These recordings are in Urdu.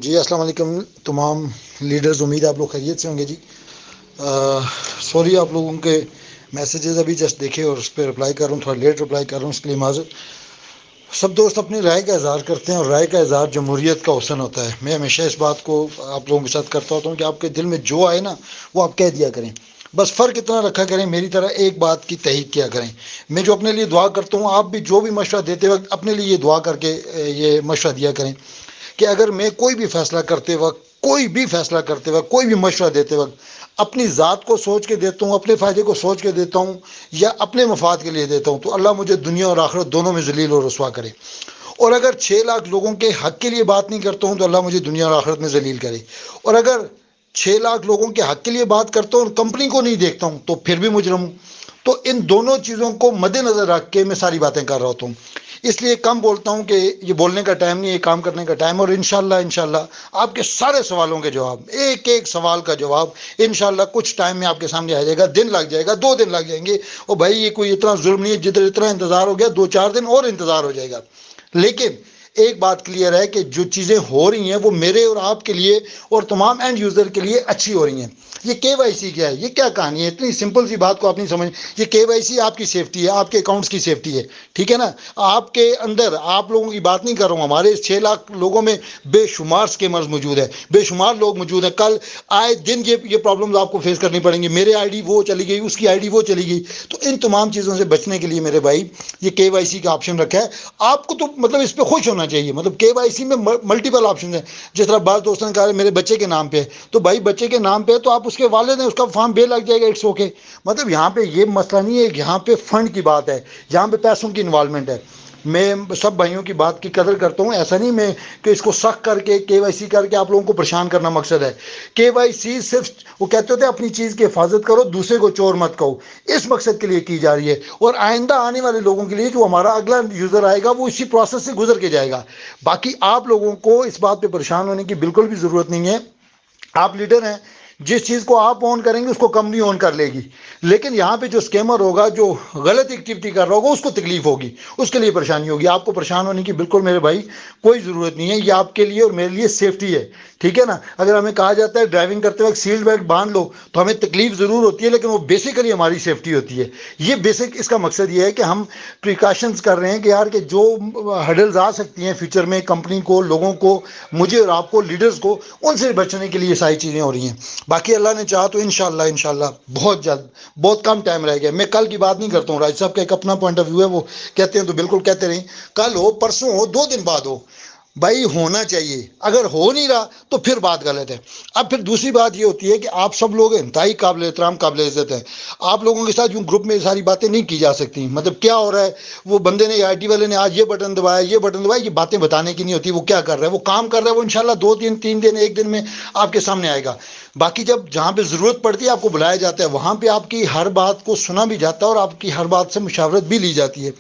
جی السلام علیکم تمام لیڈرز، امید ہے آپ لوگ خیریت سے ہوں گے جی. سوری آپ لوگوں کے میسیجز ابھی جسٹ دیکھے اور اس پہ رپلائی کر رہا ہوں، تھوڑا لیٹ رپلائی کر رہا ہوں، اس کے لیے معذرت. سب دوست اپنی رائے کا اظہار کرتے ہیں اور رائے کا اظہار جمہوریت کا حسن ہوتا ہے. میں ہمیشہ اس بات کو آپ لوگوں کے ساتھ کرتا ہوتا ہوں کہ آپ کے دل میں جو آئے نا وہ آپ کہہ دیا کریں. بس فرق اتنا رکھا کریں، میری طرح ایک بات کی تحقیق کیا کریں. میں جو اپنے لیے دعا کرتا ہوں، آپ بھی جو بھی مشورہ دیتے وقت اپنے لیے یہ دعا کر کے یہ مشورہ دیا کریں کہ اگر میں کوئی بھی فیصلہ کرتے وقت کوئی بھی مشورہ دیتے وقت اپنی ذات کو سوچ کے دیتا ہوں، اپنے فائدے کو سوچ کے دیتا ہوں یا اپنے مفاد کے لیے دیتا ہوں، تو اللہ مجھے دنیا اور آخرت دونوں میں ذلیل اور رسوا کرے. اور اگر 6 لاکھ لوگوں کے حق کے لیے بات نہیں کرتا ہوں تو اللہ مجھے دنیا اور آخرت میں ذلیل کرے. اور اگر 6 لاکھ لوگوں کے حق کے لیے بات کرتا ہوں اور کمپنی کو نہیں دیکھتا ہوں تو پھر بھی مجرم ہوں. تو ان دونوں چیزوں کو مد نظر رکھ کے میں ساری باتیں کر رہا ہوتا ہوں. اس لیے کم بولتا ہوں کہ یہ بولنے کا ٹائم نہیں، یہ کام کرنے کا ٹائم. اور انشاءاللہ آپ کے سارے سوالوں کے جواب، ایک ایک سوال کا جواب انشاءاللہ کچھ ٹائم میں آپ کے سامنے آ جائے گا. دن لگ جائے گا، 2 دن لگ جائیں گے. اور بھائی یہ کوئی اتنا ظلم نہیں ہے، جدھر اتنا انتظار ہو گیا 2-4 دن اور انتظار ہو جائے گا. لیکن ایک بات کلیئر ہے کہ جو چیزیں ہو رہی ہیں وہ میرے اور آپ کے لیے اور تمام اینڈ یوزر کے لیے اچھی ہو رہی ہیں. یہ کے وائی سی کیا ہے؟ یہ کیا کہانی ہے؟ اتنی سمپل سی بات کو آپ نہیں سمجھ. یہ کے وائی سی آپ کی سیفٹی ہے، آپ کے اکاؤنٹس کی سیفٹی ہے، ٹھیک ہے نا. آپ کے اندر آپ لوگوں کی بات نہیں کر رہا ہوں، ہمارے 6 لاکھ لوگوں میں بے شمار اسکیمرز موجود ہیں، بے شمار لوگ موجود ہیں. کل آئے دن یہ پرابلمز آپ کو فیس کرنی پڑیں گی. میرے آئی ڈی وہ چلی گئی، اس کی آئی ڈی وہ چلی گئی. تو ان تمام چیزوں سے بچنے کے لیے میرے بھائی یہ کے وائی سی کا آپشن رکھا ہے. آپ کو تو مطلب اس پہ خوش ہونا چاہیے. مطلب کے وائی سی میں ملٹیپل آپشن ہیں. جس طرح بعض دوستوں نے کہا میرے بچے کے نام پہ ہے، تو بھائی بچے کے نام پہ ہے تو آپ اس کے والد ہیں، اس کا فارم بے لگ جائے گا، اٹس اوکے. مطلب یہاں پہ یہ مسئلہ نہیں ہے، یہاں پہ فنڈ کی بات ہے، یہاں پہ پیسوں کی انوالومنٹ ہے. میں سب بھائیوں کی بات کی قدر کرتا ہوں. ایسا نہیں میں کہ اس کو سخت کر کے وائی سی کر کے آپ لوگوں کو پریشان کرنا مقصد ہے. کے وائی سی صرف وہ کہتے ہوتے ہیں اپنی چیز کی حفاظت کرو، دوسرے کو چور مت کہو، اس مقصد کے لیے کی جا رہی ہے. اور آئندہ آنے والے لوگوں کے لیے جو ہمارا اگلا یوزر آئے گا وہ اسی پروسیس سے گزر کے جائے گا. باقی آپ لوگوں کو اس بات پہ پریشان ہونے کی بالکل بھی ضرورت نہیں ہے. آپ لیڈر ہیں، جس چیز کو آپ اون کریں گے اس کو کمپنی اون کر لے گی. لیکن یہاں پہ جو اسکیمر ہوگا، جو غلط ایکٹیویٹی کر رہا ہوگا، اس کو تکلیف ہوگی، اس کے لیے پریشانی ہوگی. آپ کو پریشان ہونے کی بالکل میرے بھائی کوئی ضرورت نہیں ہے. یہ آپ کے لیے اور میرے لیے سیفٹی ہے، ٹھیک ہے نا. اگر ہمیں کہا جاتا ہے ڈرائیونگ کرتے وقت سیٹ بیلٹ باندھ لو تو ہمیں تکلیف ضرور ہوتی ہے، لیکن وہ بیسیکلی ہماری سیفٹی ہوتی ہے. یہ بیسک اس کا مقصد یہ ہے کہ ہم پریکاشنز کر رہے ہیں کہ یار کہ جو ہڈلز آ سکتی ہیں فیوچر میں کمپنی کو، لوگوں کو، مجھے اور آپ کو، لیڈرز کو، ان سے بچنے کے لیے یہ ساری چیزیں ہو رہی ہیں. باقی اللہ نے چاہا تو انشاءاللہ بہت جلد، بہت کم ٹائم رہ گیا. میں کل کی بات نہیں کرتا ہوں، راج صاحب کا ایک اپنا پوائنٹ آف ویو ہے، وہ کہتے ہیں تو بالکل کہتے رہیں. کل ہو، پرسوں ہو، 2 دن بعد ہو، بھائی ہونا چاہیے. اگر ہو نہیں رہا تو پھر بات غلط ہے. اب پھر دوسری بات یہ ہوتی ہے کہ آپ سب لوگ انتہائی قابل احترام، قابل عزت ہیں. آپ لوگوں کے ساتھ جو گروپ میں ساری باتیں نہیں کی جا سکتی. مطلب کیا ہو رہا ہے، وہ بندے نے آئی ٹی والے نے آج یہ بٹن دبایا، یہ بٹن دبایا، یہ باتیں بتانے کی نہیں ہوتی. وہ کیا کر رہا ہے، وہ کام کر رہا ہے، وہ انشاءاللہ 2 دن 3 دن 1 دن میں آپ کے سامنے آئے گا. باقی جب جہاں پہ ضرورت پڑتی ہے آپ کو بلایا جاتا ہے، وہاں پہ آپ کی ہر بات کو سنا بھی جاتا ہے اور آپ کی ہر بات سے مشاورت بھی لی جاتی ہے.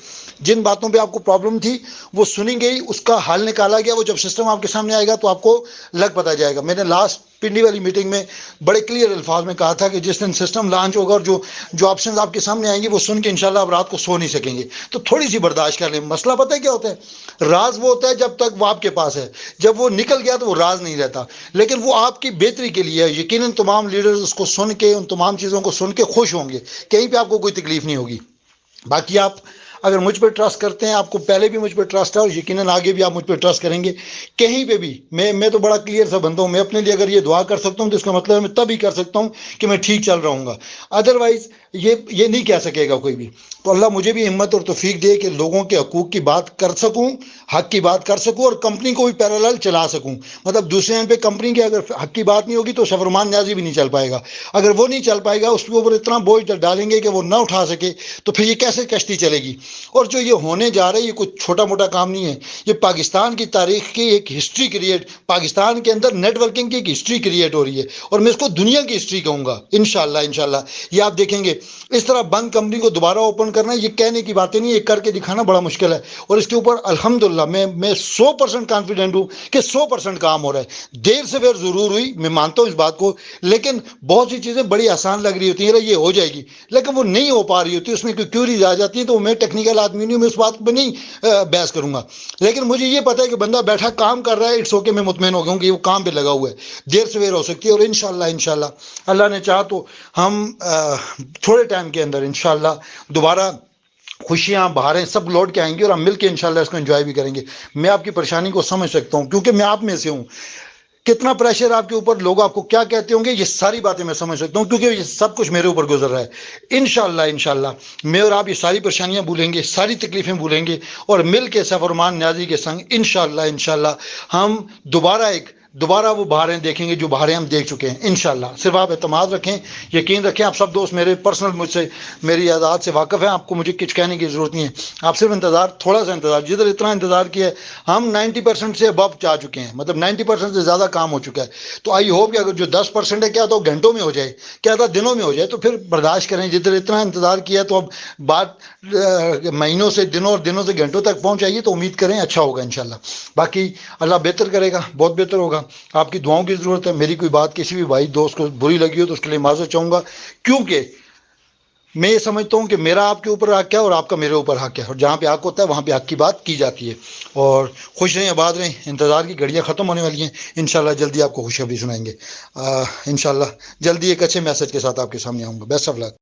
جن باتوں پہ آپ کو پرابلم تھی وہ سنی گئی، اس کا حل نکالا گیا. وہ جب سسٹم آپ کے سامنے آئے گا تو آپ کو لگ پتہ جائے گا. میں نے لاسٹ پنڈی والی میٹنگ میں بڑے کلیئر الفاظ میں کہا تھا کہ جس دن سسٹم لانچ ہوگا اور جو آپشنز آپ کے سامنے آئیں گے وہ سن کے انشاءاللہ آپ رات کو سو نہیں سکیں گے. تو تھوڑی سی برداشت کر لیں. مسئلہ پتہ ہے کیا ہوتا ہے؟ راز وہ ہوتا ہے جب تک وہ آپ کے پاس ہے، جب وہ نکل گیا تو وہ راز نہیں رہتا. لیکن وہ آپ کی بہتری کے لیے ہے. یقیناً تمام لیڈرز اس کو سن کے، ان تمام چیزوں کو سن کے خوش ہوں گے. کہیں پہ آپ کو کوئی تکلیف نہیں ہوگی. باقی آپ اگر مجھ پہ ٹرسٹ کرتے ہیں، آپ کو پہلے بھی مجھ پہ ٹرسٹ ہے اور یقیناً آگے بھی آپ مجھ پہ ٹرسٹ کریں گے. کہیں پہ بھی میں تو بڑا کلیئر سا بندہ ہوں. میں اپنے لیے اگر یہ دعا کر سکتا ہوں تو اس کا مطلب ہے میں تب ہی کر سکتا ہوں کہ میں ٹھیک چل رہا ہوں گا. ادروائز یہ نہیں کہہ سکے گا کوئی بھی. تو اللہ مجھے بھی ہمت اور توفیق دے کہ لوگوں کے حقوق کی بات کر سکوں، حق کی بات کر سکوں اور کمپنی کو بھی پیرالل چلا سکوں. مطلب دوسرے اینڈ پہ کمپنی کے اگر حق کی بات نہیں ہوگی تو شفرمان نیازی بھی نہیں چل پائے گا. اگر وہ نہیں چل پائے گا، اس کے اوپر اتنا بوجھ ڈالیں گے کہ وہ نہ اٹھا سکے، تو پھر یہ کیسے کشتی چلے گی؟ اور جو یہ ہونے جا رہا ہے یہ کچھ چھوٹا موٹا کام نہیں ہے. یہ پاکستان کی تاریخ کی ایک ہسٹری کریٹ، پاکستان کے اندر نیٹ ورکنگ کی ایک ہسٹری کریٹ ہو رہی ہے. اور میں اس کو دنیا کی ہسٹری کہوں گا انشاءاللہ. یہ آپ دیکھیں گے اس طرح بند کمپنی کو دوبارہ اوپن کرنا یہ کہنے کی باتیں نہیں، یہ کر کے دکھانا بڑا مشکل ہے. اور اس کے اوپر الحمدللہ میں 100% کانفیڈنٹ ہوں کہ 100% کام ہو رہا ہے. دیر سے دیر ضرور ہوئی، میں مانتا ہوں اس بات کو، لیکن بہت سی چیزیں بڑی آسان لگ رہی ہوتی ہیں، یہ ہو جائے گی، لیکن وہ نہیں ہو پا رہی ہوتی. اس میں کوئی کیوریز آ جاتی ہیں تو میں ٹیکنیکل ٹیکنیکل آدمی نہیں ہوں، میں اس بات پہ نہیں بحث کروں گا، لیکن مجھے یہ پتہ ہے کہ بندہ بیٹھا کام کر رہا ہے، اٹس اوکے، میں مطمئن ہو گیا ہوں کہ وہ کام پہ لگا ہوا ہے، دیر سویر ہو سکتی ہے، اور انشاءاللہ اللہ نے چاہا تو ہم تھوڑے ٹائم کے اندر انشاءاللہ دوبارہ خوشیاں بہاریں سب لوٹ کے آئیں گی، اور ہم مل کے انشاءاللہ اس کو انجوائے بھی کریں گے۔ میں آپ کی پریشانی کو سمجھ سکتا ہوں کیونکہ میں آپ میں سے ہوں، کتنا پریشر آپ کے اوپر، لوگ آپ کو کیا کہتے ہوں گے، یہ ساری باتیں میں سمجھ سکتا ہوں کیونکہ یہ سب کچھ میرے اوپر گزر رہا ہے۔ انشاءاللہ میں اور آپ یہ ساری پریشانیاں بھولیں گے، ساری تکلیفیں بھولیں گے، اور مل کے سفرمان نیازی کے سنگ انشاءاللہ ہم دوبارہ وہ بہاریں دیکھیں گے جو بہاریں ہم دیکھ چکے ہیں انشاءاللہ۔ صرف آپ اعتماد رکھیں، یقین رکھیں، آپ سب دوست میرے پرسنل مجھ سے میری یادات سے واقف ہیں، آپ کو مجھے کچھ کہنے کی ضرورت نہیں ہے، آپ صرف تھوڑا سا انتظار، جدھر اتنا انتظار کیا ہے ہم 90% سے ابو جا چکے ہیں، مطلب 90% سے زیادہ کام ہو چکا ہے، تو آئی ہوپ کہ اگر جو 10% ہے کیا تو گھنٹوں میں ہو جائے، کیا تھا دنوں میں ہو جائے، تو پھر برداشت کریں، جدھر اتنا انتظار کیا تو اب بات مہینوں سے دنوں اور دنوں سے گھنٹوں تک پہنچ جائیے، تو امید کریں اچھا ہوگا انشاءاللہ۔ باقی اللہ بہتر کرے گا، بہت بہتر ہوگا، آپ کی دعاؤں کی ضرورت ہے۔ میری کوئی بات کسی بھی بھائی دوست کو بری لگی ہو تو اس کے لیے معذرت چاہوں گا، کیونکہ میں یہ سمجھتا ہوں کہ میرا آپ کے اوپر حق ہے اور آپ کا میرے اوپر حق ہے، اور جہاں پہ حق ہوتا ہے وہاں پہ حق کی بات کی جاتی ہے۔ اور خوش رہیں، آباد رہیں، انتظار کی گھڑیاں ختم ہونے والی ہیں، انشاءاللہ جلدی آپ کو خوشخبری سنائیں گے، انشاءاللہ جلدی ایک اچھے میسج کے ساتھ آپ کے سامنے آؤں گا۔ Best of look.